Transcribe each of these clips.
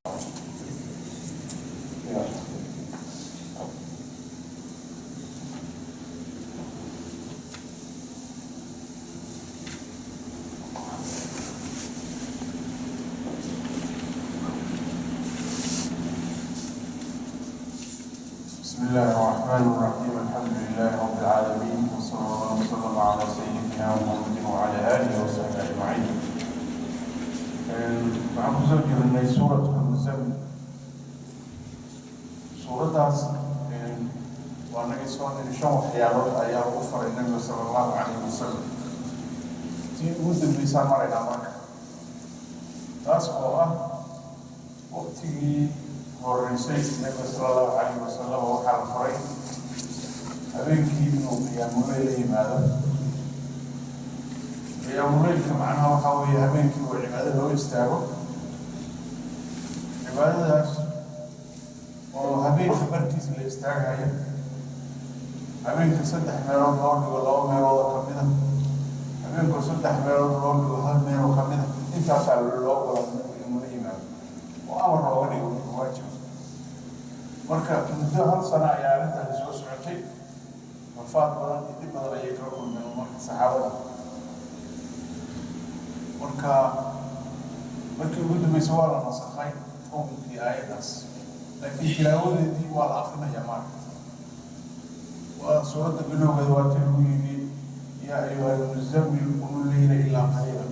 بسم الله الرحمن الرحيم. الحمد لله رب العالمين، وصلى الله وسلم على سيدنا محمد وعلى آله وصحبه أجمعين. waxaan ku soo jirnay suuratul muzammil. suuradaas waa naga soo niri 5 waxyaalood ayaa ugu faray nabiga sallallahu alayhi wasallam. tii ugu dambaysaa maraynaa marka, taas oo ah waqtigii horeysay nabiga sallallahu alayhi wasallam waxaa la faray habeenkii inuu qiyaamuleyl la yimaado. qiyaamulaylka macnaha waxaa weeye habeenkii oo cibaado loo istaago. cibaadadaas oo habeenka barkiisa la istaagayo, habeenka 3 meelood loo dhigo 2 meelood ka mid ah, habeenka 3 meelood loo dhigo 1 meelood ka mid ah, intaasaa loo qoraa inuu la yimaado oo amar looga dhigo waajib. marka muddo 1 sano ayaa arrintaasi soo socotay. wafaad badan iyo dhib badan ayay kala kulmeen marka saxaabada. markii ugu dambeysay waa la nasakhay xukunkii aayadaas, laakiin tilaawadeedii waa la akrinaya maarka. waa suuradda bilowgeeda waa tii lagu yidhi yaa ayuha almuzammil qum leyla ilaa qaliila.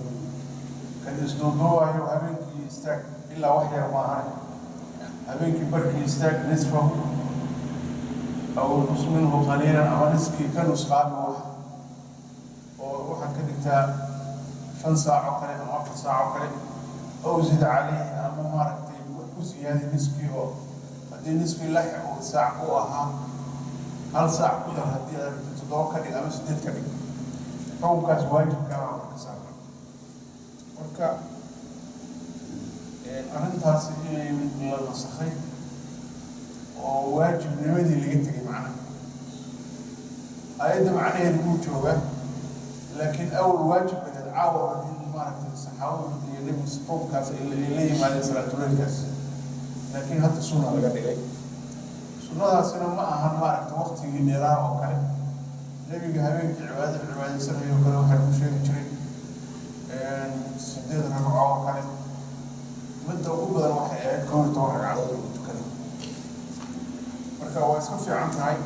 kan isduuduubayo habeenkii istaag ilaa wax yar maahan. habeenkii barkii istaag nisfahu aw nus minhu qaliilan, ama niskii ka nusqaami wax oo waxaad ka dhigtaa 5 saaco kale ama 4 saaco kale, aw zid calayhi, ama maaragtay ku siyaadi niskii, oo haddii niskii lax uu saac u ahaa 1 saac ku dar, haddii aad 7 ka dhig ama 8 ka dhig. xukunkaas waajibka ah marka saaran. marka arrintaasi inay la nasakhay oo waajibnimadii laga tegay macnaha. aayadda macnaheedu wuu joogaa, laakiin awal waajib ahayd caawa in maaragtay saxaabada iyo nebiga xukunkaas ay la yimaadeen salaatuleylkaas, laakiin hadda sunna laga dhigay. sunnadaasina ma ahan maaragtay waqtigii dheeraa oo kale. nebiga habeenkii cibaadaysanayo kale waxay ku sheegi jiray 8 ragco oo kale. midda ugu badan waxay ahayd 12 ragcadood lagu tukaday. marka waa iska fiican tahay,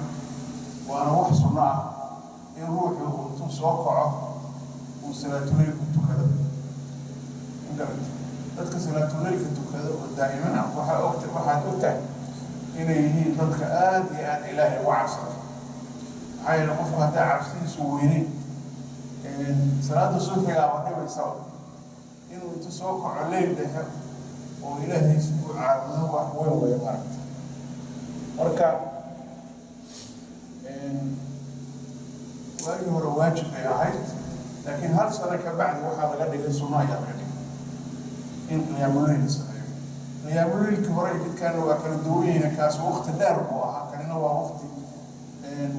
waana wax sunno ah in ruuxu intuu soo kaco uu salaatuleyl ku tukado. dadka salaatuleylka tukada oo daa'iman ah waxaad ogtahay inay yihiin dadka aad iyo aad ilaahay uga cabsada. maxaa yeele qofku haddaa cabsidiisu weyneyn, salaada subaxigaa waa dhibaysaba. inuu intu soo kaco leyl dhexe oo ilaahay u caabudo wax weyn weeye maaragta. marka waagii hore waajib bay ahayd, laakiin 1 sano ka bacdi waxaa laga dhigay sunno ayaa laga dhigay in qiyaamuleyl la sameeyo. qiyaamuleylkii hore midkaana waa kala duwan yihiin. kaas waqti dheer buu ahaa, kanina waa waqti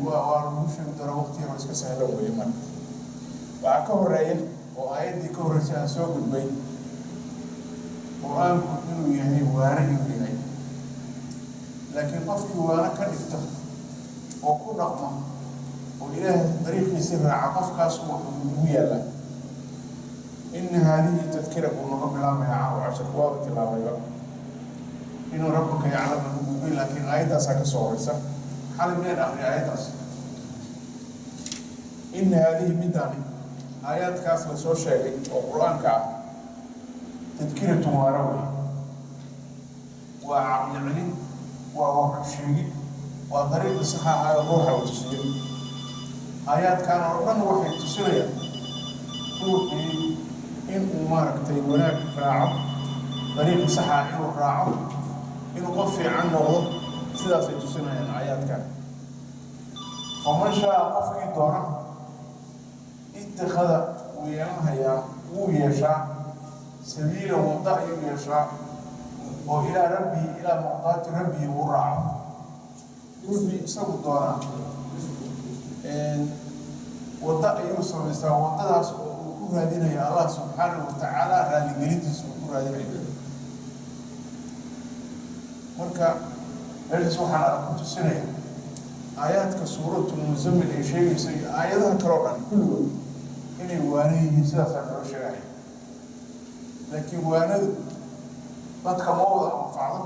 waa lagu sheegi doona waqti yar oo iska sahlan weeye marka. waxaa ka horeeya oo aayaddii ka horreysay aan soo gudbay qur-aanku inuu yahay waana inuu yahay, laakiin qofkii waana ka dhigta oo ku dhaqma oo ilaahay dariiqiisa raaca, qofkaas wuxuu ugu yaallaa. ina haadihi tadkira buu naga bilaabaya caawa casharka waaba tilaabayba inuu rabbaka yaclam lagu gudbay, laakiin aayaddaasaa ka soo horeysa. xali miyaan akriya aayaddaas? ina haadihi middaani aayaadkaas la soo sheegay oo qur-aanka ah tadkiratun waana wey, waa caqli celin, waa waxu sheegid, waa dariiqi saxa ah oo ruuxa la tusiyo. aayaadkan oo dhan waxay tusinayaan ruuxii inuu maaragtay wanaag raaco, dariiqi saxa ah inuu raaco, inuu qof fiican noqdo. sidaasay tusinayaan aayaadkan. faman shaa qofkii doona ittakhada wuu yeelanhayaa, wuu yeeshaa sabiila wada ayuu yeeshaa oo ilaa rabbihi ilaa muqdaati rabbihi uu raaco. ruuxii isagu doona wada ayuu samaystaa, wadadaas oo uu ku ku raadinaya Allah subhanahu wa ta'ala raaligelintiisa uu ku raadinaya. marka meeshaas waxaan ku tusinayaa aayaadka suuratul muzammil ay sheegayso iyo aayadaha kale oo dhan kulligood inay waana yihiin sidaasaa noo sheegaya laakiin waanadu dadka ma wada anfacdo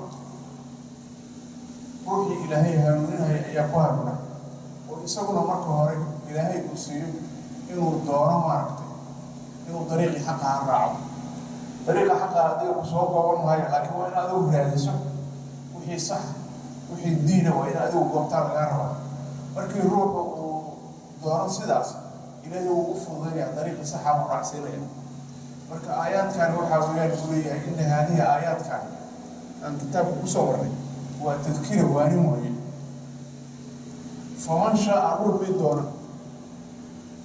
ruuxii ilaahay hanuuninaya ayaa ku hanuuna oo isaguna marka hore ilaahay uu siiyo inuu doono maaragtay inuu dariiqii xaqaha raaco dariiqa xaqaha adiga ku soo gooban maayo laakiin waa in adigu raadiso wixii sax wixii diina waa in adigu goobtaa lagaa rabaa markii ruuxu uu doono sidaas ilaahay uu u fududaynaya dariiqii saxa u raacsiinaya marka aayaadkan waxaa weeyaan uu leeyahay inna haadihi aayaadkan aan kitaabka kusoo warnay waa tadkira waanin weeye faman shaa ruuxii doona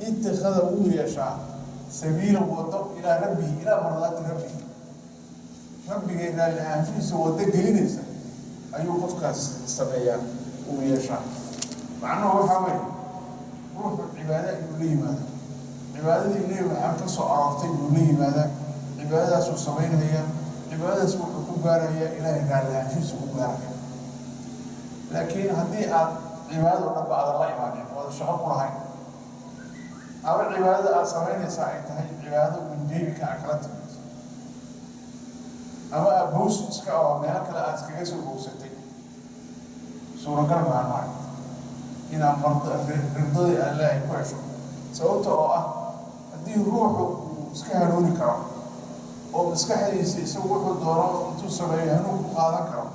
اتخذ ويشاء سبيلا وضع إلى ربه إلى مرضات ربه ربه إذا الأنفس وضع جلينيسا أيو قفكاس السبيان ويشاء مع أنه هو حوالي روح العبادة يقول لي ماذا عبادة اللي محاكا سؤالتين يقول لي ماذا عبادة سوء سبين هي عبادة سوء كبارة هي إلهي قال الأنفس كبارة لكن هذه عبادة رب على الله إيمانيا وهذا الشعب قرهين أو العبادة أصابين ساعتها عبادة من جيبك أكلت أما أبوس إسكا أو مالك لا أسكا يسوي بوستي سورة كلمة معي إن رضي الله يكوشوا سويت أو أدي روح إسكا هنوني كرام أو إسكا حديث يسوي الدوران أنتو سبعي هنوك هذا كرام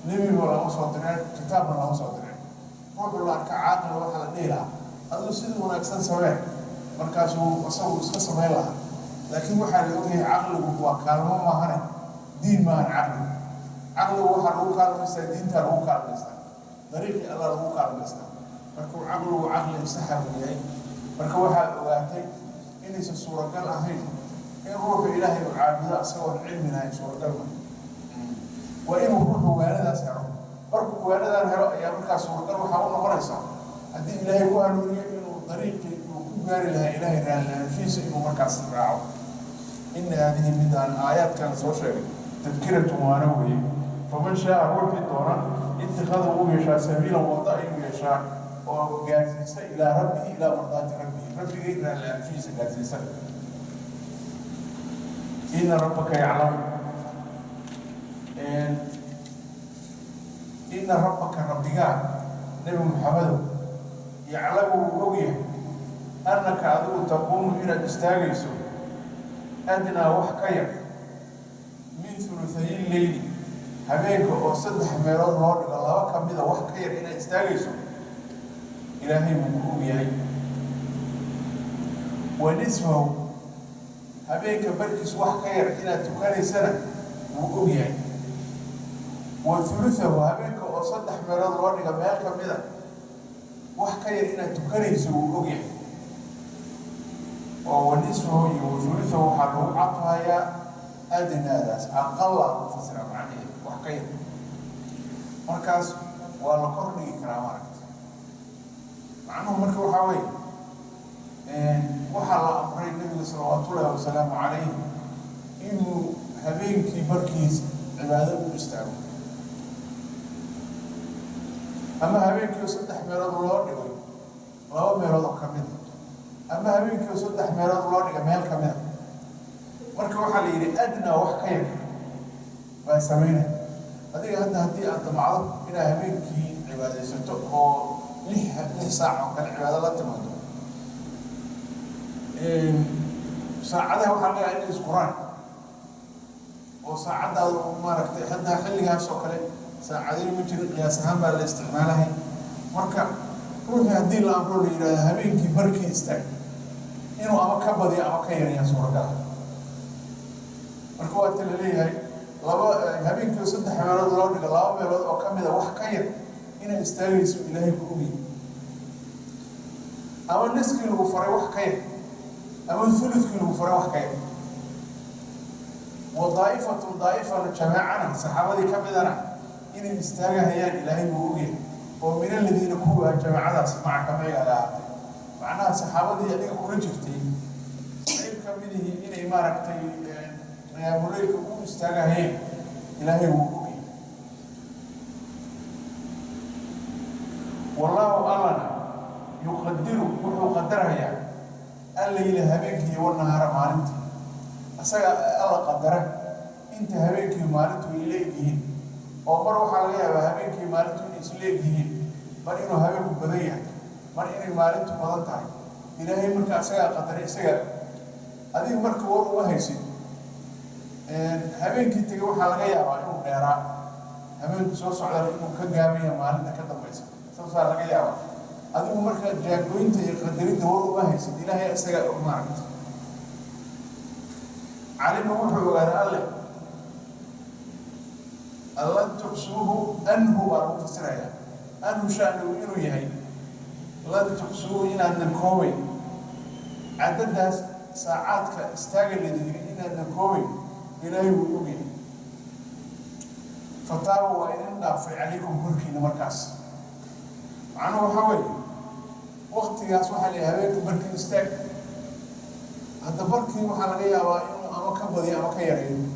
نبي ولا مصادرين كتاب ولا مصادرين روح الله كعاقل وحلا نيلها هذا سيد وناكسن سبعي markaasuu asagu iska samayn lahaa laakiin waxaa la ogyahay caqligu waa kaalmo maahane diin maahan caqligu waxaa lagu kaalmaystaa diintaa lagu kaalmaystaa dariiqii allah lagu kaalmaystaa markuu caqligu caqli saxa uu yahay marka waxaad ogaatay inaysan suuragal ahayn in ruuxu ilaahay u caabudo asagoon cilmi lahayn suuragal ma waa inuu ruuxu waanadaas helo markuu waanadan helo ayaa markaas suuragal waxaa u noqonaysaa haddii ilaahay ku hanuuniyo inuu dariiqii قال لها إله إلا في شيء مركز راعو إن هذه من الآيات كانت سوشيال تذكرة وانوي فمن شاء روح الدورة اتخذه يشاء سبيلا وضعه يشاء وجالس إلى ربه إلى مرضات ربه إلا لا في شيء جالس إن ربك يعلم إن ربك ربك نبي محمد يعلم وجهه أنك عدو تقوم إلى استاغيسو أدنى وحكير من ثلثي الليل هبيك أو صدح ميراد هورد الله كمذا وحكير إلى استاغيسو إلهي مكوب يعني ونصفه هبيك بركس وحكير إلى تكاري سنة مكوب يعني وثلثه هبيك أو صدح ميراد هورد الله كمذا وحكير إلى تكاري سنة يعني ونصفه وثلثه حلو عطايا أدنى ذات أقل مفسر معنيه وحكيم مركز ولا قرني كرامات معناه مركز حوالي وحل أمر النبي صلى الله وسلم عليه إنه هبين كبركيز عبادة مستعمل أما هبين كي يصدح ميراد الله لا ميراد كمده أما هبينك يصدح ميراد الله لجمال كمان مركب واحد اللي أدنى وحكير ما سمينا هذه هدي أنت معروف إلى هبينك عبادة ستوك هو له ساعة وكان عبادة لا تمهدو ساعة ده وحنا عندي القرآن وساعة ده ما رحت حدها خليها سوكلة ساعة دي ممكن قياسها بالاستعمالها مركب روحي هدي الأمر إلى هبينك بركي استاك إنه أما كبدي أما كير يا سورة مركوات اللي هي لبا هبينك يصدق حمارات الله نقول الله بيرد أو كم إذا واحد كير إنه يستغيث إلهي كومي أما الناس كانوا فري واحد كير أما الثلث كانوا فري واحد كير وضائفة جماعنا صحابة كم إذا إنه يستغيث هي إلهي كومي ومن الذين كوا جماعة مع كمية معناها صحابة يعني كل جفتي كمله إن إمارتي يا ملك استجاهين إلهي وقوي والله أعلم يقدر وحو قدرها يعني الليل هبيك والنهار مالنتي أسأل الله قدره أنت هبيك مالنتو إليكه ومروح عليها هبيك مالنتو إسليكه من إنه هبيك بديع من إنه مالنتو مضلتها إلهي مرك أسأل قدره أسأل هذه مرك وما هيسين هبيك تجوح عليها وإنه غيره هبيك سوس على إنه كجامية مالنتا كذا بيس سوس عليها هذه مرك جاكوين تقدرين دور وما هيسين إلهي أسأل معك علم وحو قال الله تحسوه أنه وفسرها أنه شأنه إنه يهي لا تحسوه إن النكوي عدد ساعات استاجل إن النكوي إلهي ويوجي فتاوى وإن نافع عليكم بركي مركز عنه حوالي وقت يصبح لي هبيت بركي استاج هذا بركي وحلقيا وإنه أما كبدي أما كيرين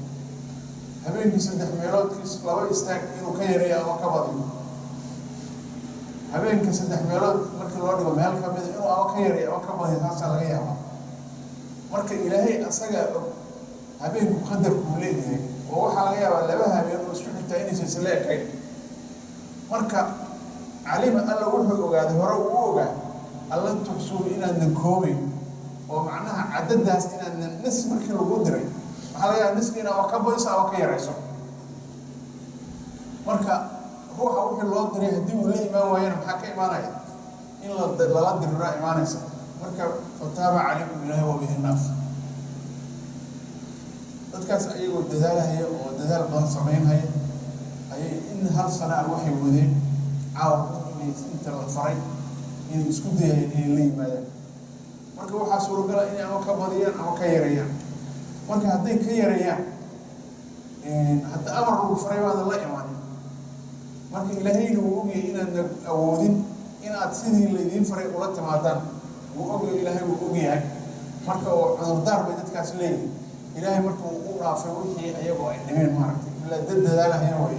هبين كسدح ميلود كيس لو يستاك إنه كيرين أما كبدي هبين كسدح ميلود مركي لو دغ مeel kamid inuu ama ka yaray ama ka badan taas laga yaabo marka ilaahay asaga habeen ku qadar ku leeyahay oo waxa laga yaabaa laba habeen oo isku xigta inay silsileekay marka علم الله وحده وقاعد هرا ووقع الله تحسون إن النكومي ومعناها عدد ناس إن الناس مركي القدرة حالا الناس كنا وكبر يسا وكير يسوع مركا روح أروح الله دري هدي ولا إيمان وين محكي إيمانه إن لا دري الرأي إيمانه يسوع مركا فتابع عليكم الله وبه الناس تذكر أيه والدلالة هي والدلالة بن صمين هي إن هل صنع الوحي وذي عاود إني أنت الفري إني اسكت إني لي ماذا مركب وحاسور قال إني أما كبريان أما كيريان مركب هذين كيريان حتى أمر الفري هذا الله إيماني مركب إلهي ووجي إن أودين إن أتسيني الذين فري ولا تمادان ووجي إلهي ووجي هاي مركب عذر بدت كاس لي إلهي مركب وقرا في وجهي أيوة إنمين مركب إلا ضد ذلك هي وهي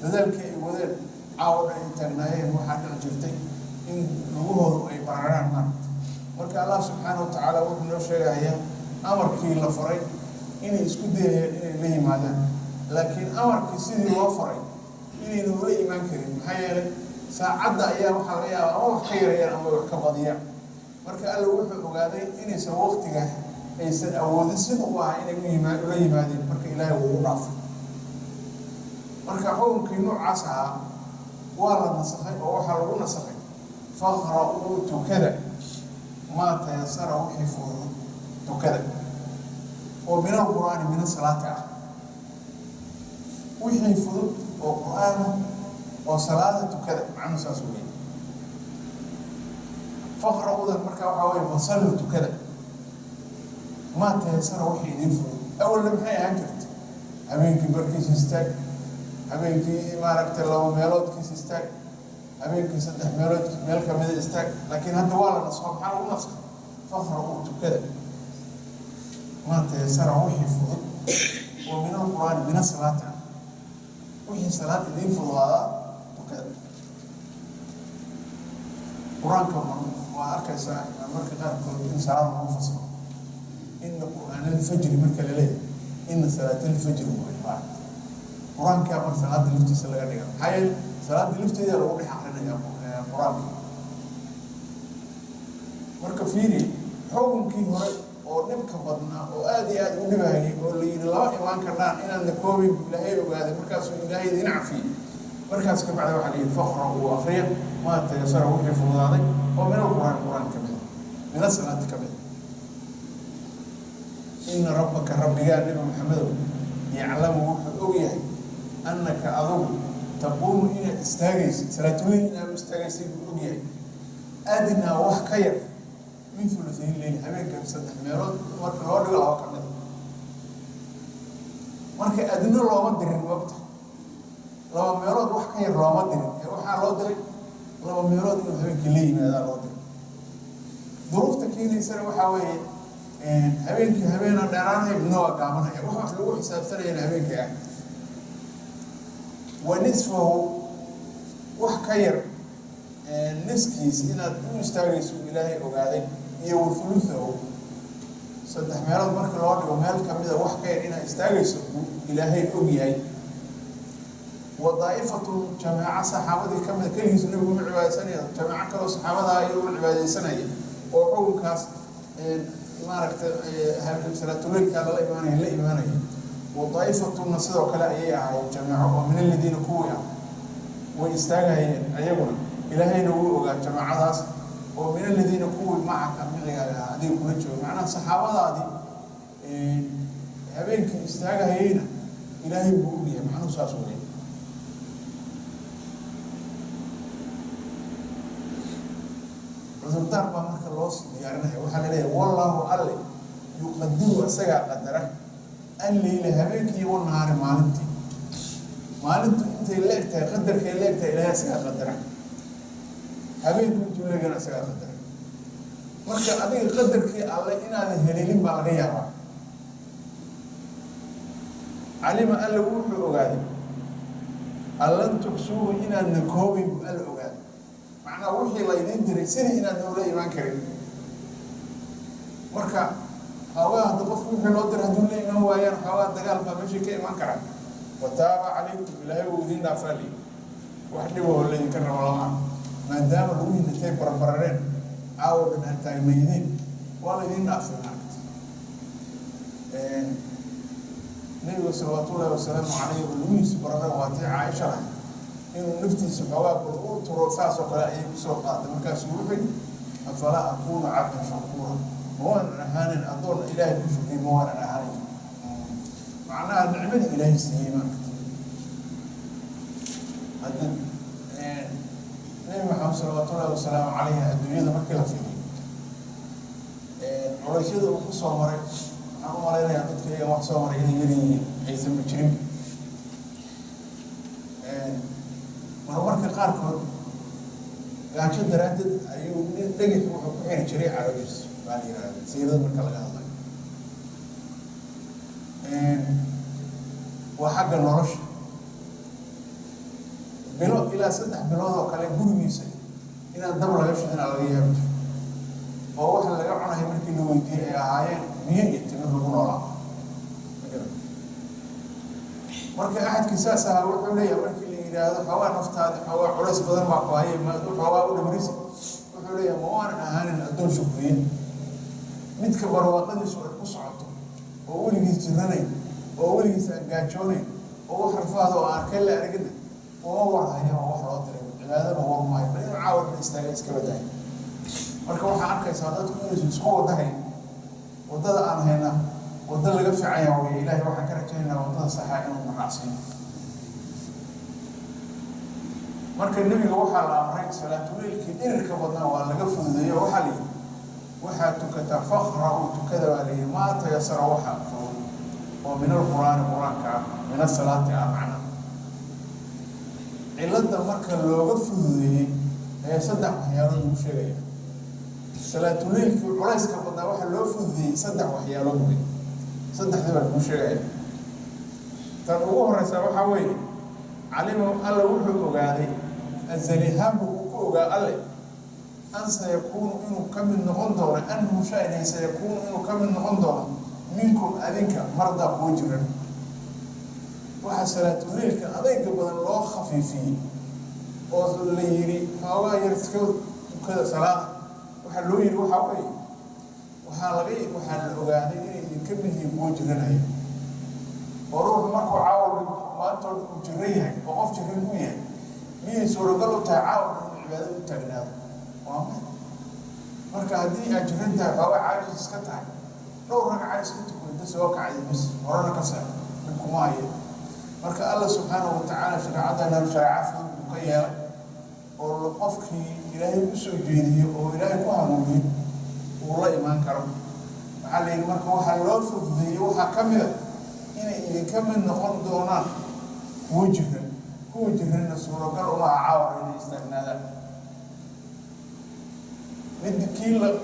ذلك وذل عاود إنتاجناه وحد الجرتي إن نوره أي برهان مرك الله سبحانه وتعالى وابن شيء هي أمر كي لفري إن يسكت إن ليه ماذا لكن أمر كسيد وفري إن نور إيمان كريم حياله ساعد أيام حرية أو خير يا أمر كبضيع مرك الله وحده وقاعد إن يسوي وقتها يسد أود السد وعين إيمان ولا إيمان مرك إله وراف مرك حوم كنوع عسى ولا نسخي أو حلو نسخي فقرأوا كذا ما تيسر وحفظه كذا ومن القرآن من الصلاة وحفظه وقرآن وصلاة كذا مع نساسوين فقرأوا ذا المركب وحاول وصلوا كذا ما تيسر وحفظه أول لما هي أنكرت أبينك بركيس استاك أبينك إمارك تلو ميلود كيس استاك أبينك سدح ميلود ميلك ميل استاك لكن هذا ولا نصاب حاله ونسخ فقرأوا كذا ما تيسر وحفظه ومن القرآن من الصلاة وحي صلاة اللي ينفضها وكذا قرآن كمان وأركز مركز قال إن صلاة منفصل إن قرآن الفجر مركز ليلة إن صلاة الفجر وإبعاد قرآن كمان صلاة اللي تصلى عليها حيل صلاة اللي تصلى لو بحقنا يا قرآن مركز فيني حكم كي هو oo nibka badna oo aad iyo aad u dhibaayay oo leeyahay laba imaan karnaan inaan koobin ilaahay ogaado markaas ilaahay idin cafiyo markaas ka bacda waxa leeyahay faqra oo akhriya ma taysara wixii fududaaday oo min quraan kamid min salaad kamid inna rabbaka rabbiga nabi muhammad ya'lamu wuxuu ogyahay annaka adu taqumu ina istaagaysid salaatuun ina istaagaysid ogyahay adina wax ka yar من ثلثين الليل هبين كان صدح ميرود مركا لو دغ لو كمد marka adina loo dirin waqti laba meelood wax ka yar loo dirin waxa loo diray laba meelood inuu habeenkii leeyahay loo diray duruufta keenaysa waxa weeye habeenkii habeena dheeraanay noo gaabanaya wax lagu xisaabtanayo habeenkii ah wa nisfuhu wax ka yar niskiis inaad u istaagayso ilaahay ogaaday iyo wulfulusahu saddex meelood marka loo dhigo meel kamida wax ka yar inaad istaagayso ilaahay og yahay wadaa'ifatu jamaaca saxaabadii kamida keligiisu nabigu ma cibaadaysanaya jamaaco kaloo saxaabada ayuu u cibaadaysanaya oo xukunkaas maaragtay salaatuleylka la imaanaya wadaa'ifatuna sidoo kale ayay ahaayeen jamaaco oo min aladiina kuwii ah way istaagayeen ayaguna ilaahayna wuu ogaa jamaacadaas oo min aladiina kuwii macaka micigaaga adiga kula jooga macnaha saxaabadaadii habeenkii istaagahayeyna ilaahay buu ogyahay macnuhu saas weeye cudurdaar baa marka loo diyaarinaya waxaa la leeyahay wallaahu alle yuqadiru isagaa qadara alleyla habeenkii iyo wanahaari maalintu intay leegtahay qadarkay leegtahay ilaahay isagaa qadara habeenku intuu leegana isagaa qadara marka adiga qadarkii alle inaadan heleelin baa laga yaabaa calima alle wuxuu ogaaday allan tuxsuuhu inaadna koobin buu alle ogaaday macnaha wixii laydiin diray sidii inaadna ula imaan karin marka xoogaa hadda qofku wixii loo diray hadduu la imaan waayaan xoogaa dagaal baa meeshii ka imaan karaa wataaba calaykum ilaahay uu idiin dhaafali wax dhiboo laydinka rabo lama maadaama lagu hinatay barbarareen caawa dhan aad taagnaydeen waa laydiin dhaafay maaragta nabiga salawaatullaahi wasalaamu calayhi oo lugihiisa barare waa tii caaisha lahay inuu naftiisa xoogaa bal u turo saas oo kale ayay kusoo qaaday markaasuu wuxuu yidhi afalaa akuunu cabdan shakuura ma waanan ahaanin addoon ilaahay ku shukriy ma waanan ahaanin macnaha nicmadii ilaahay siiyey maaragta hadda nabi maxamed salawaatullaahi wasalaamu calayhi adduunyada markii la fiiriyo culeysyada uu ku soo maray waxaan u malaynayaa dadka iyaga wax soo maray inay yariyihiin aysanba jirin marmarka qaarkood gaajo daraaddeed ayuu dhagax wuxuu ku xiri jiray calooshiisa baa la yihahda siirada marka laga hadlayo waa xagga nolosha bilo ilaa 3 bilood oo kale gurigiisa inaan dab laga shidinaa laga yaabi jiro oo waxa laga cunahay markii la weydiiyey ay ahaayeen biyo iyo timir lagu noolaa marka axadkii saas ahaa wuxuu leeyahay markii la yidhaahdo xoogaa naftaada xoogaa culays badan baa ku hayay xoogaa u dhamrisa wuxuu leeyahay ma waanan ahaanin addoon shukriye midka barwaaqadiisu ay ku socoto oo weligiis jiranayn oo weligiis aan gaajoonayn oo wax rafaada oo arkay la aragina uma warhaya oo wax loo diray cibaadaba war maayo bal inuu caawar la istaaga iska badaayo marka waxaa arkaysaa dadku inaysu isku wadahayn waddada aan hayna wadda laga fiicaya way ilaahay waxaan ka rajaynaynaa waddada saxa inuu maraacsiyo marka nebiga waxaa la amray salaatuleylkii dhirirka badnaa waa laga fududeeyo waxaa la yidhi waxaa tukataa fakra uu tukada baa la yidhi maa tayasara waxaa fudud oo min alqur'aani qur-aanka ah min asalaati ah macna cilada marka looga fududeeyey ayaa 3 waxyaalood lagu sheegaya salaatuleylkii culayska badnaa waxaa loo fududeeyey 3 waxyaalood wey 3 baa lagu sheegaya tan ugu horeysa waxaa weeye calima alla wuxuu ogaaday azalihaanbu uu ku ogaa alle an sayakuunu inuu ka mid noqon doono anhu shaynay sayakuunu inuu ka mid noqon doono minkum adinka mardaa kuwa jiran waxaa salaatuleylka adayga badan loo khafiifiyey oo la yidhi xoogaa yar iska tukada salaada waxaa loo yidhi waxaa weeye waxaa la ogaaday inay idinka mid yihiin kuwa jiranaya oo ruuxu markuu caawar maantood uu jiran yahay oo qof jiran uu yahay miyay suuragal u tahay caawar inuu cibaadada u taagnaado waa ma marka haddii aad jiran tahay xoogaa caajis iska tahay dhowr ragca iska tukada soo kacday bis horena ka saar ninkuma hayo marka alla subxaanahu watacaala shareecadana shareeca fudud buu ka yeelay oo qofkii ilaahay u soo jeediyo oo ilaahay ku hanuuniyo uu la imaan karo waxaa la yidhi marka waxaa loo fududeeyey waxaa ka mid a inay idinka mid noqon doonaan kuwa jiranna suuragal uma aha caawar inay istaagnaadaan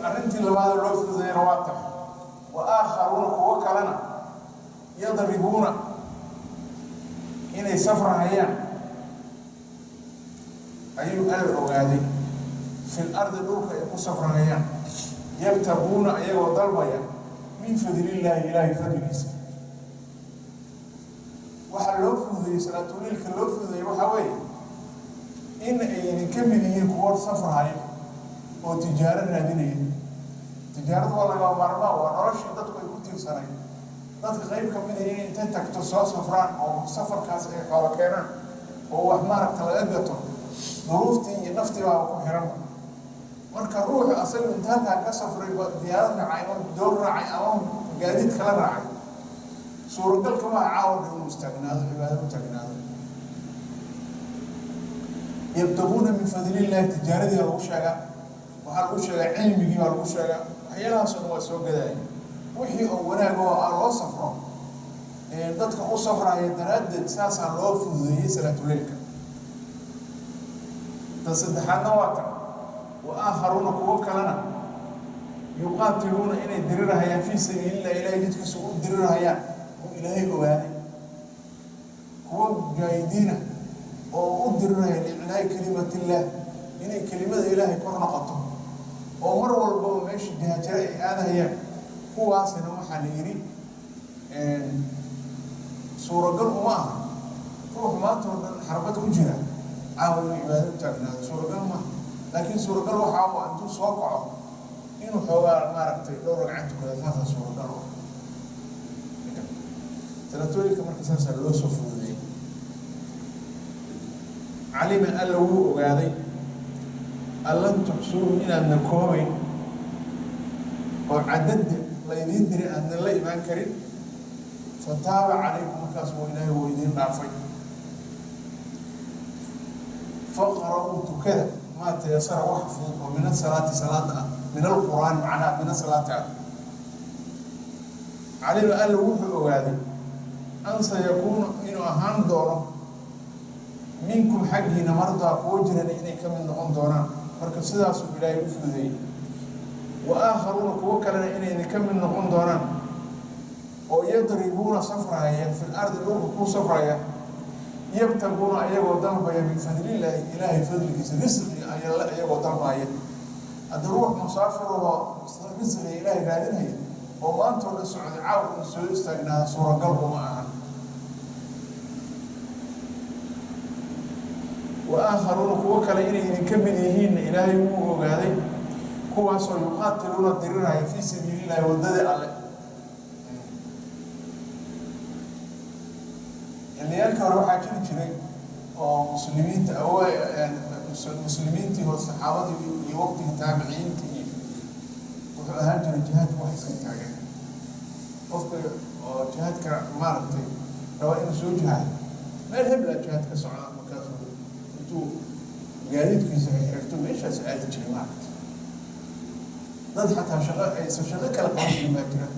arrintii labaada loo fududeeyana waa tahay wa aakharuuna kuwo kalena yadribuuna inay safrahayaan ayuu alla ogaaday في الأرض الأولى يكون سفرانيان يبتغون أيها ضربيا من فضل الله إلهي فضل جسم وحلوف ذي سنتوني الكلوف ذي وحوي إن يعني كمل يكون سفر هاي وتجارة نادينية تجارة والله ما مرمى ونرش ضدك يكون تيسرين ضدك غير كمل إن أنت تكتسوا سفران أو سفر كاس أو كنا هو حمارك تلاقيته ظروفتي نفتي وأكون حرام marka ruuxu asagu inta halka ka safray diyaarad raacay oo door raacay ama gaadiid kala raacay suuragal kama caawin inuu istaagnaado cibaadada taagnaado yabtaguna min fadlillahi tijaaradi lagu sheega waxa lagu sheega cilmigi waa lagu sheega waxyaalahaas oo soo gaday wixii oo wanaag oo loo safro dadka u safraya daraaddeed saasa loo fududeeyay salaatul leylka tasaddexaadna waa وآخرون كوكلنا يقاتلون إلى دررها في سبيل الله إلى جدك سوء دررها وإلهي أواني كوك جايدين أو دررها لإعلاء كلمة الله إلى كلمة إلهي كرنقطه ومر والبو ماشي جهة هذا هي هو أصلا محليري سورة قلب معها روح ما ترد حربت وجهها عاون عبادة تاكنا سورة قلب معها لكن سورة قلب وحاول أن توقعه إنه حوار ما ركتي لو رجعتك ثلاثة سورة قلب تلاتولي كمان كساسا لو صفو ذي علم أن له وقاضي ألن تحصوه إلى النكومين وعدد لا يدري أن الله إيمان كريم فتابع عليكم كاسمه إلهي وإذن رافي فقرأوا كذا ما تيسر وحفظ ومن الصلاة صلاة من القرآن معناه من الصلاة علم أن له وقاضي أن سيكون إنه أهم دوره منكم حقين مرضى كوجرا إنك من نقوم دوران مركز سداس بلا يفوذي وآخرون كوكلنا إنك من نقوم دوران ويضربون صفرايا في الأرض الأولى كو صفرايا يبتغون أيها ضربا من فضل الله إلهي فضل رزق أيها ضربا الروح مسافر ورزق إلهي قادرها وما أنتم لسعود عاود السعود استغنى صورة قلبه معها وآخرون كوكلا إن كمليهن إلهي وقاضي كواس يقاتلون الضرر في سبيل الله والدد عليه اللي يذكر روح عجل جري أو مسلمين أو مسلمين تي والصحابة يوقت التابعين تي وهاجر الجهاد واحد كتاجر وفق جهاد كمارتي لو إن سو جهاد ما يهمنا جهاد كسعة مكاسب قاعدين كيس عرفتوا إيش هذا الكلمات ضد حتى شغال أي شغال كلا قانون ما كنا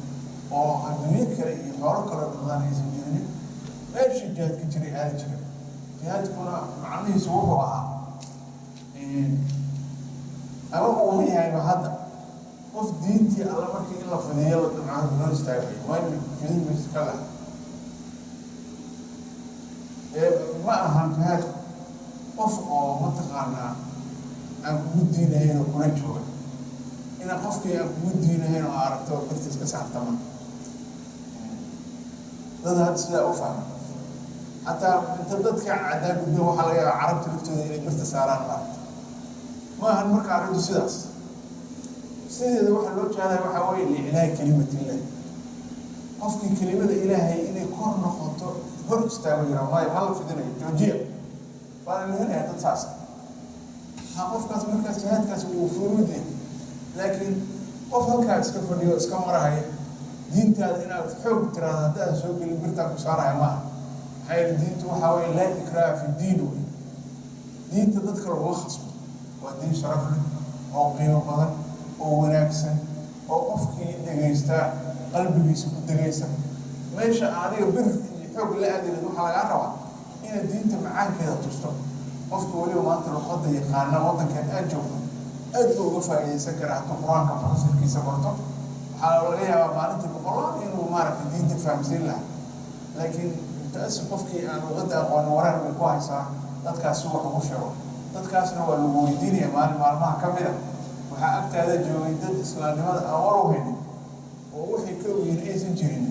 أو الدنيا كلا يحاول كلا بغضان يزيدني إيش الجهاد كتير هذا كنا جهاد كنا معني سووها أما هو يعني هذا وف دينتي على مركي إلا فنيا ولا معاه ولا استعجل ما يمكن يستكلم ما أهم جهاد qof oo mataqaana aan ku diinayno kuna jooga ina qofkii aan ku diinayno aragto qofkiis ka saartama dad sida u fahma hatta inta dadka cadaab gudbo waxa laga yaabaa carabta laftooda inay birta saaraan ma ahan marka arrintu sidaas sideeda waxa loo jeedaa waxa weeye ilaahay kalimatillah qofkii kalimada ilaahay inay kor noqoto hor istaago yara ma la fidinayo joojiya وأنا هنا تتصاص هقف كاس مركز جهاد كاس وفرودي لكن قف هالكاس كفرديو اسكمرة هاي دين تاد إنا تحب ترى هذا سوق اللي برتاك وصارع ما هاي الدين تحاول لا إكراه في الدين دين تذكر وخصم والدين شرف له أو قيمة بدن أو وناكسن أو قفكي دقيستا قلبي يسكت دقيستا ما يشاء عليه بر يحب لا أدري ذو حلقة عربة إن الدين معاك كذا تستوى قفك وليه ما أنت لو خد يقانا وضن كان أجو غفا يسكر حتى قرآن كفرسل كي سبرته حاول غيها مالتي بقرآن إنه مارك الدين تفهم زيلا لكن تأسف قفك أنا غدا أقوان وران بكوهي صار لا تكاسوح وشعور dadkaasna waa lagu weydiinaya maalmaha ka mid ah waxaa agtaada joogay dad islaamnimada aan war u haynin oo waxay ka ogyihiin aysan jirin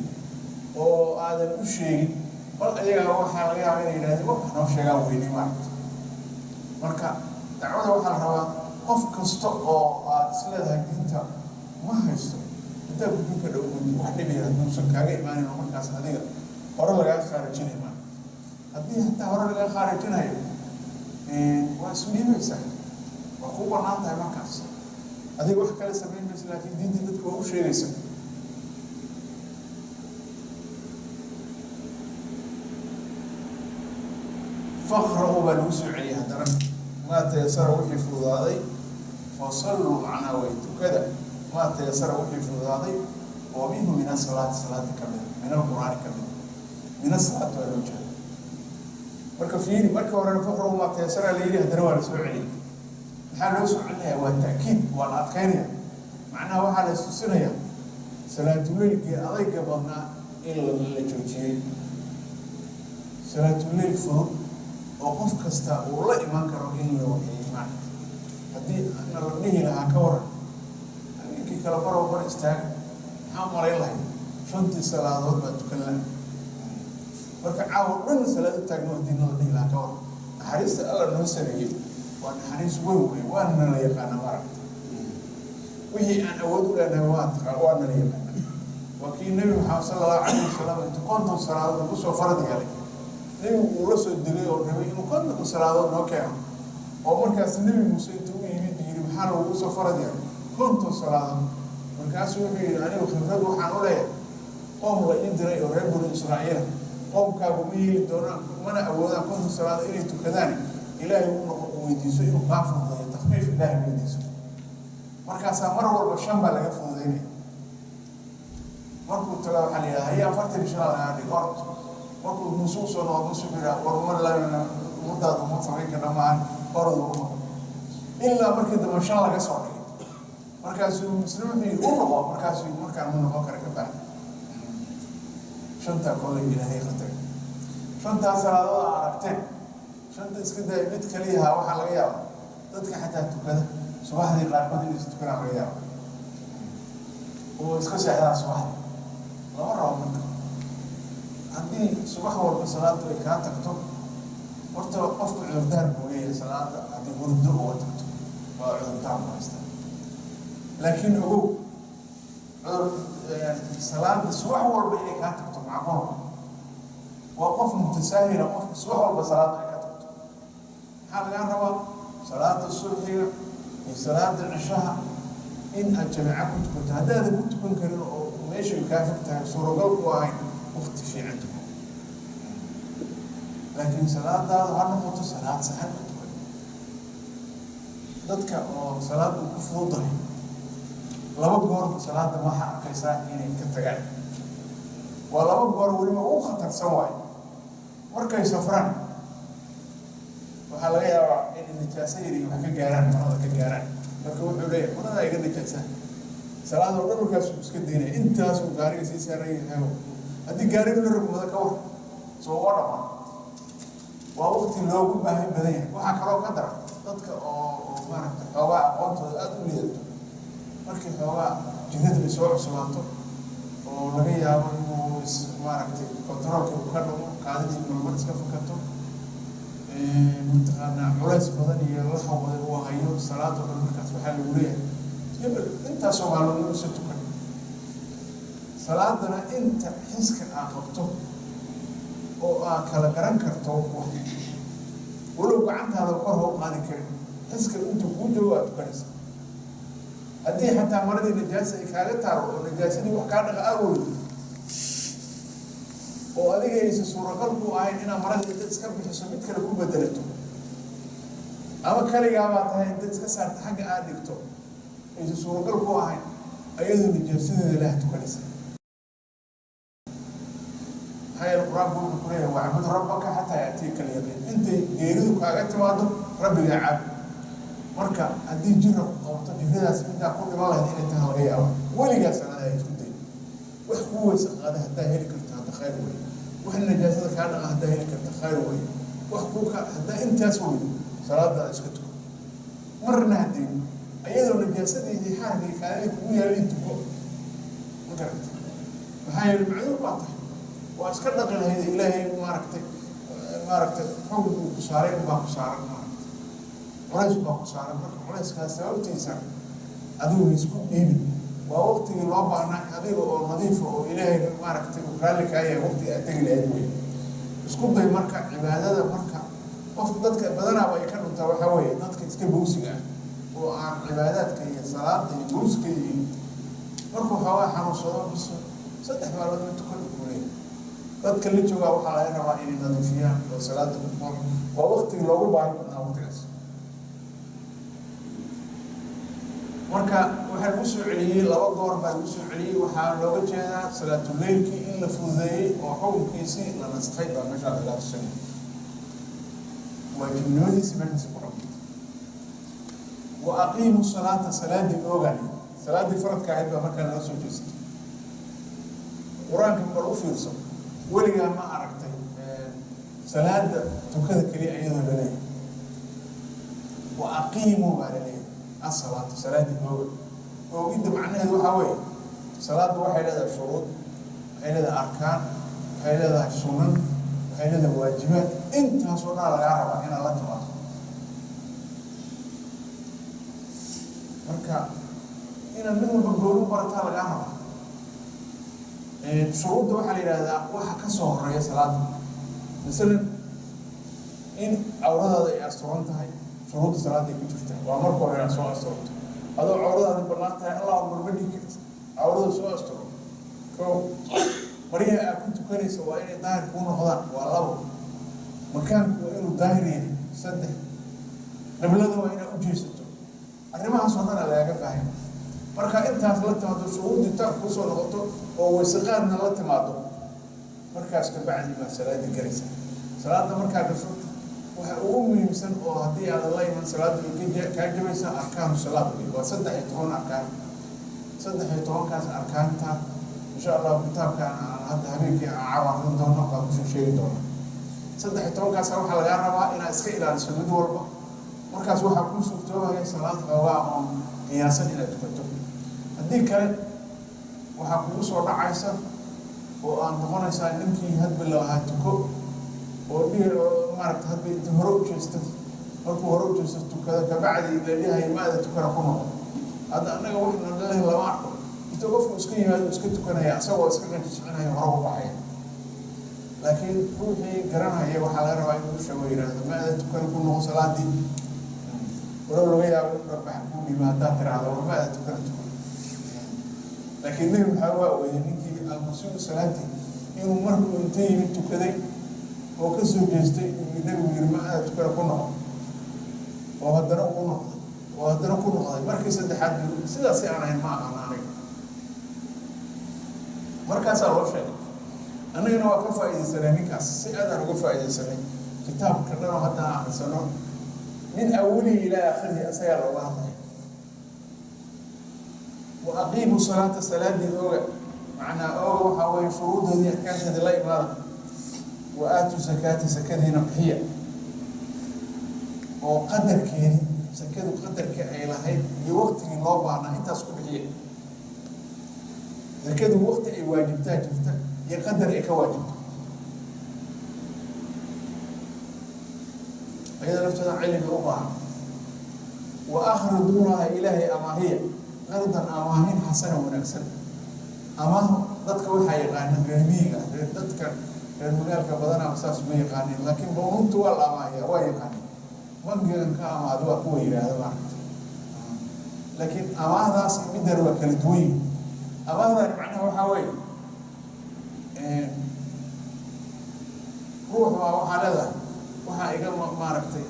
oo aadan u sheegin bal ayagaa waxaa laga yaabaa inay yidhahdeen wax noo sheegaan weynay maaragta marka dacwada waxaa la rabaa qof kasta oo aad isleedahay diinta ma haysto intaa gudbinka dhow wax dhibiya hadduusan kaaga imaanin oo markaas adiga hore lagaa khaarajinay maaragta haddii hataa hore lagaa khaarajinayo waa isu dhiibaysaa waa kuu bannaan tahay markaas adiga wax kale samayn maysa laakiin diintii dadka waa u sheegaysa فقرأوا بالوسع هدرا ما تيسر وحي فضاضي فصلوا معنا ويتو كذا ما تيسر وحي فضاضي ومنه من الصلاة كاملة من القرآن كامل من الصلاة والوجه مركب فيني مركب ورنا فقرأوا ما تيسر ليلي هدرا والوسع عليه الحال الوسع عليها والتأكيد والأتقانية معناها وحال السنة صلاة الليل أضيق بضنا إلا اللي صلاة الليل فوق وقف كستا والله إيمان كرو إلا وحي إيمان هدي أنا ربنيه لها كورا كي كلا برا وبرا استاك حامر الله شنتي صلاة ضربة تكلم مركع عاور من صلاة التاجنو دين ربنيه لها كورا حريص الله نوسري وأنا حريص وي وأنا لا يقانا مرك وهي أنا أود لنا وأنا لا يقانا وكي النبي محمد صلى الله عليه وسلم أنت كنتم صلاة وبصوا فرضي عليك نبي ورسول الدنيا والنبي إنه كنا صلاة ونوكا ومركز النبي موسى تومي يمين محل ووصل فرد يعني كنت صلاة مركز وبي يعني وخبرة وحنولة قوم رئيس دري ورب إسرائيل قوم كابوميل دونا من أولا كنت صلاة إلي تكذاني إلهي ويديسو إنه قافل تخفيف إلهي ويديسو مركز مرور بالشمبة لا يفضل ذيني مركز تلاو عليها هي أفرت إن شاء الله يعني قرط markuu musuq soo noqdo subira warmar la mudada ma sameyn kara ma qorado illa markii damashan laga soo dhigay markaas uu muslimiin uu noqdo markaas uu markaan uu noqon kara ka baa shanta kolay ilaahay khatar shanta salaado aragteen shanta iska day mid kaliya waxa laga yaabaa dadka xataa tukada subaxdii qaarkood inay tukadaan laga yaabaa oo iska seexdaan subaxdii lama rabo marka haddii subax walba salaadu ay kaa tagto horta qofku cudurdaar buu leeyahay salaada haddii hurdo uga tagto waa cudurdaar ku haysta laakiin ogow salaada subax walba inay kaa tagto macquul waa qof mutasaahila qofka subax walba salaada ay ka tagto maxaa lagaa rabaa salaada subaxiga iyo salaada cishaha in aad jamaca ku tukato haddaadan ku tukan karin oo meesha ay kaa fog tahay suuragal ku ahayn وقت في عندكم لكن صلاة هذا نقطة صلاة سهل تكون ضدك صلاة كفوضة لو بقول صلاة ما حق كيسان إني كتجع ولا بقول ولما هو خطر سواي وركي سفران وحلاقي إن النجاسيري وحكي جاران مرة كجاران لكن وحولي مرة لا يقدر نجاسة صلاة ولا كاس مسكدينه أنت سو قاري سيسري هو هذه قارب للركوب هذا كور سو ورما ووقت لو باهي بدين وحكروا قدر ضدك أو ما نقدر هواء قنت أدولي مركي هواء جهد بسوء سمعته ولقي يا أبو ما نقدر كنترول كبكرنا قاعدين من المركز كفكتو منتقلنا عرس بدني يلحق بدن وهايو صلاة والمركز بحال وليه يبل أنت سوالو نسيتك صلاتنا أنت حسك عقبته أو كلا جران كرتو ولو قعدت هذا القرء قاني كريم حسك أنت بوجو أتكنس أدي حتى مرض النجاسة إكالتها والنجاسة دي وكان أول وأدي جالس صورة قلبه عين هنا مرض تسكب بحسابك كلا كوب بدلته أما كلا جابت هاي تسكسر حاجة عادكتو إذا صورة قلبه عين أيضا النجاسة دي لا تكنس هاي القرآن بيقول كلها واعبد ربك حتى يأتيك اليقين أنت جيريدك أجت ماذا ربي يعب مركا هدي جرة قوت جرة سمينا كل ما له دين انتهى الغيابة ولي جالس على هاي الكتير وحكوه هذا هدا هيك كرت خير وين وحنا جالس كان هدا هيك كرت خير وين وحكوك هدا أنت سوي salaada iska tuko marna hadii ayadoo najaasadii xaalkii kale ku yaalin tuko ma garata maxay macduur baa tahay waa iska dhaqan lahayd ilaahay maaragtay xawd ku saaray baa ku saaran culays baa ku saaran marka culayskaas sababtiisa adigu isku dhiibin waa waqtigii loo baahnaa adiga oo nadiif oo ilaahay maaragtay raalli ka yahay waqti aad tagi lahayd wey isku day marka cibaadada marka qof dadka badanaa ay ka dhuntaa waxaa weeye dadka iska bowsiga ah oo aan cibaadaadka iyo salaada iyo bowska iyo markuu xoogaa xanuunsado bis 3 maalmood ma tukan kulay dadka la joogaa waxaa laga rabaa inay nadiifiyaan oo salaada ku qoom waa waqtigii loogu baahan badnaa waqtigaas marka waxaa lagu soo celiyey 2 goor baa lagu soo celiyey waxaa looga jeedaa salaatul leylkii in la fududeeyey oo xukunkiisii la nasakhay baa meesha laga tusay waajibnimadiisi meeshaas ku dhaqmay wa aqiimu salaata salaadii ogaani salaadii faradka ahayd baa markaa nala soo jeestay qur-aanka bal u fiirso weligaa ma aragtay salaada tukada keliya iyadoo la leeyahay wa aqiimu baa la leeyahay الصلاة صلاة النور وإذا معناه هو حوي صلاة واحد هذا شروط هذا أركان هذا سنن هذا واجبات أنت صنع على العرب هنا لا تبغى مركا هنا منهم بقولوا بركة على العرب شروط واحد هذا واحد كسر رأي صلاة مثلا إن أوراد هذا أسرانتها شروط الصلاة دي كتفتها وأمرك ولا سواء أسرت هذا عورض هذا برلانتها الله أمر بدي كت عورض سواء أسرت كو مريها كنت كري سواء إني ظاهر كونه خضار والله مكان إنه ظاهري سده نبلده وإنه أجيسته أرمها صنعنا لا يقف هاي مركا أنت هسلت هذا الشروط دي تأكل صور غطو ويسقان نلت معه مركا استبعد ما صلاة الكريسة صلاة مركا كسر waxa ugu muhiimsan oo hadii aad la iman salaad ka jabaysa arkaan salaad waa 13 arkaan 13 kaas arkaanta insha Allah kitaabkan hadda habeenkii caawan doono baa ku sheegi doona 13 kaas waxa laga rabaa inaad iska ilaaliso mid walba markaas waxa ku suurtoobaya salaad xoogaa oo qiyaasan inaad tukato hadii kale waxa kugu soo dhacaysa oo aan noqonaysaa ninkii hadba lahaa tuko oo maaragtay hadba inta hore u jeesto markuu hore u jeesto tukada ka bacdi la leeyahay maada tukana ku noqon hadda anaga waxna leeyahay lama arko inta qofku iska yimaado iska tukanaya asagoo iska qanjisanayo hore u baxaya laakiin ruuxii garanaya waxa laga rabaa inuu sheego yiraahdo maada tukana ku noqon salaadii walaal laga yaabo in rabbax ku yimaado tiraahdo maada tukana laakiin nin waxa weeye ninkii al-masuul salaati inuu markuu intay yimid tukaday oo ka soo jeestay inuu yirma aad tukara ku noqon oo haddana ku noqday markii saddexaad sidaas aan ahayn ma aqaanay markaas loo sheegay anagana waa ka faa'iideysanay ninkaas si aad uga faa'iideysanay kitaabka dhan hadda akhrisano min awli ila akhiri asaga loo hadlay wa aqimu salata salati oga macna oga waxa way shuruudii arkaanteeda la imaado وآتوا زكاة زكاة بحية وقدر كيني زكاة قدر كعيلة هاي وقت الله بعنا أنت أسكت بحية زكاة وقت أي واجب تاجفته يقدر إيك واجب أيضا نفتنا علم الله وآخر دورها إلهي أما هي غرضا أماهين حسنة ونكسر أماه ضدك وحي غانا غرمية ضدك المجال كبدنا أساس ما يقانين لكن بمنت ولا ما هي ويقانين من جن كام هذا كوير هذا ما لكن أما هذا سميدر وكالدوي أما هذا معناه حوالي روح وحالة وحاجة ما ركتي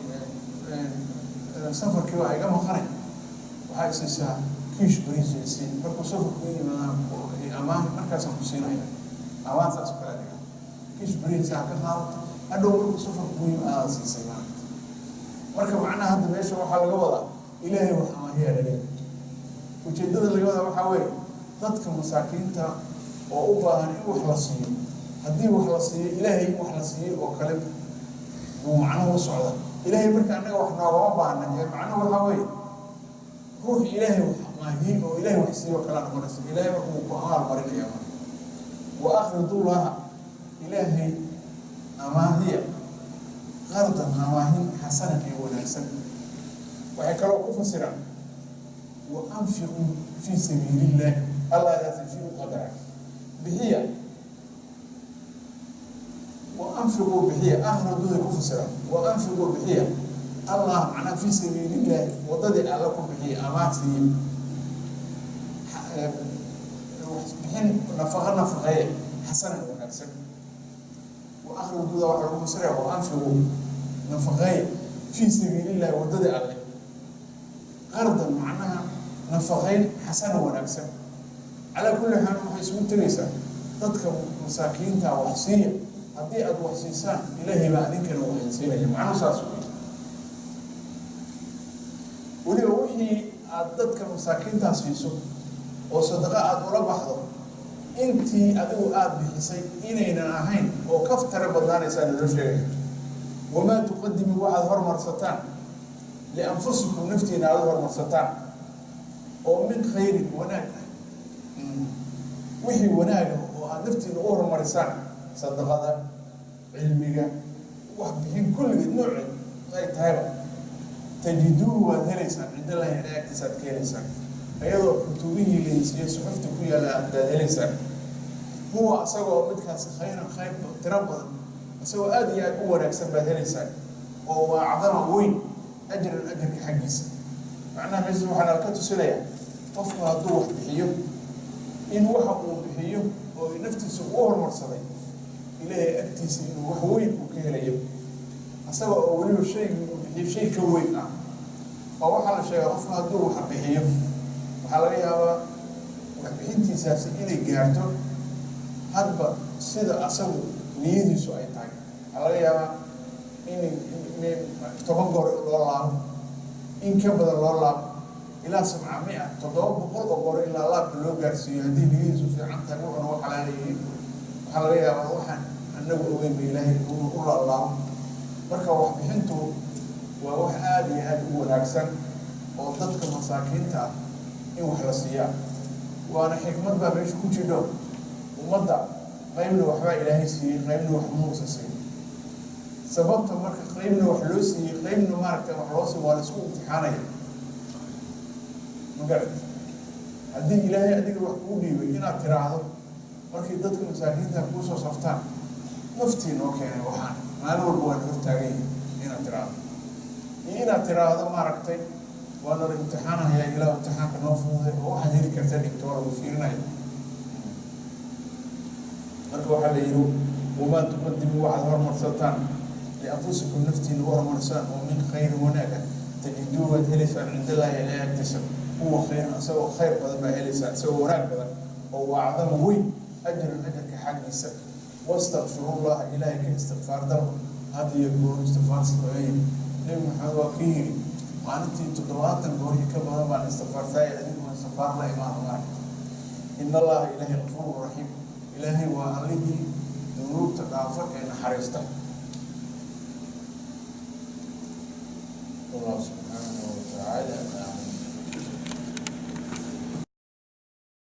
سفر كوا حاجة ما خرج وحاجة سا كيش بريز يسين بركو سفر كوي ما أمام مركز حسين هنا أما هذا سكرا كيش بريد ساعة كخالط أنه مركو صفر مهم آسي سيمانك مركب معنا هذا بيشو وحا لقوضا إلهي وحما هي لليه وجدد لقوضا وحاوي ضدك مساكين تا وأوباهن وحلصيه هدي وحلصيه إلهي وحلصيه وكلب ومعنى وصعدا إلهي مركا أنك وحنا وابعنا معنى وحاوي روح إلهي وحماهي وإلهي وحسي وكلام مرسل إلهي مركا وقعال مرين يا من وأخرضوا الله إلهي أماهي غرضا أماهي حسنة ونحسن وحكروا كفسرا وأنفقوا في سبيل الله الله يزيد قدره بهي وأنفقوا بهي أخرجوا كفسرا وأنفقوا بهي الله معنا في سبيل الله وضد علىكم بهي أماتي حين نفقنا فقيه حسنا ونكسب وأخرجوا ذا وحرم كفسرا وأنفقوا نفقيه في سبيل الله وضد عليه قرضا معناها نفقين حسنا ونكسب على كل حال وحيسمون تريسا تذكر مساكين تا وحسية هذه أد وحسيسان إلهي ما أنكر وحسينه معنى ساسوي ولي وحي تذكر مساكين تا سيسو وصدقاء أد ولا بحضر أنتي أدو آد بحسي إنينا أهين وكفتر بدان إسان الرشيء وما تقدم واحد هرمر ستان لأنفسكم نفتينا على هرمر ستان ومن خير وناك وحي وناجه ونفتي نور مرسان صدقة علمية وحبهم كل نوع غير هذا تجدوه وهلسان عند الله يعني اكتساب كهلسان أيضا كتبه اللي صحفت كويا لهلسان هو أصله مدكاس خيرا خير تربى أصله آدي قوة أكسب هلسان وعظم وين أجر كحجيس معناه مثل وحنا الكتو سليا طفوا هدوه بحيو إن وحقوا بحيو ونفتي سوور مرصدي إلهي أكتسي إنه وحوين وكهليو أصله أوليه شيء كوين فوحل شيء رفع هدوه بحيو وحلقيها وحبحينتي ساسي إلي جارتو هدبا سيدا أصله نيدي سو أي تاي حلقيها إني تبنقر الله إن كبد الله إلى 700 تضرب بقول أقول إلا الله كله جالسين هذه نيزو في عن تقول أنا وحلالي وحلالي وروحا أنه وين بإلهي يقول الله مركب واحد بحنته وروح آدي هو الأكسن وضدك مساكين تا إيه وحلاسيا وأنا حكمت بقى بيش كل شيء دون ومضى قيمنا وحبا إلهي سي قيمنا وحموس سي سببت مركب قيمنا وحلوسي قيمنا مركب وحلوسي وأنا سوق امتحاني مقرد هذه إلهي أديك وحكودي وإنا تراهض مركي ضدك مساكين تنكوسو صفتان نفتين وكيني وحان ما نقول بوان نفتاقين إنا تراهض إنا تراهض ما ركتي وأنا الامتحانة هي إله امتحان كنوفوذي وواحد هيري كرتين دكتور وفيرنا مركي وحال يرو وما تقدموا واحد ورمر سلطان لأنفسكم نفتين ورمر سلطان ومن خير وناك تجدوه تهلفا عند الله لا يكتسب هو خير سوى خير بدل ما هلسان سوى وراك بدل هو أعظم وين أجر كحق يسك واستغفر الله إلهك استغفار درب هذا يقول استغفار سبعين نبي محمد وكيل وأنت تدوات نقول كما ما استغفار ثاني أدين واستغفار لا إيمان معك إن الله إلهي غفور رحيم إلهي وعليه ذنوب تضاعفك إن حرسته الله سبحانه وتعالى